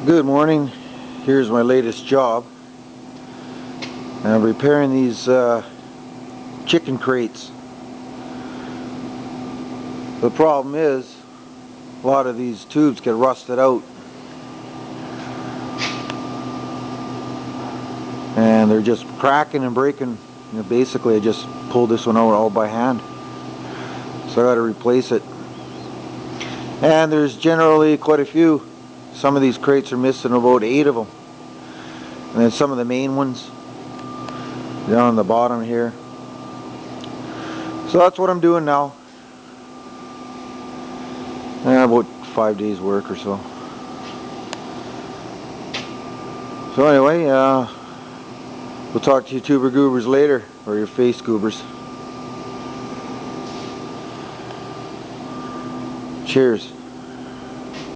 Good morning. Here's my latest job. I'm repairing these chicken crates. The problem is a lot of these tubes get rusted out and they're just cracking and breaking. Basically I just pulled this one out all by hand, so I got to replace it. And there's generally quite a few. Some of these crates are missing about 8 of them, and then some of the main ones down on the bottom here. So that's what I'm doing now. About 5 days work or so. So anyway, we'll talk to you tuber goobers later, or your face goobers. Cheers.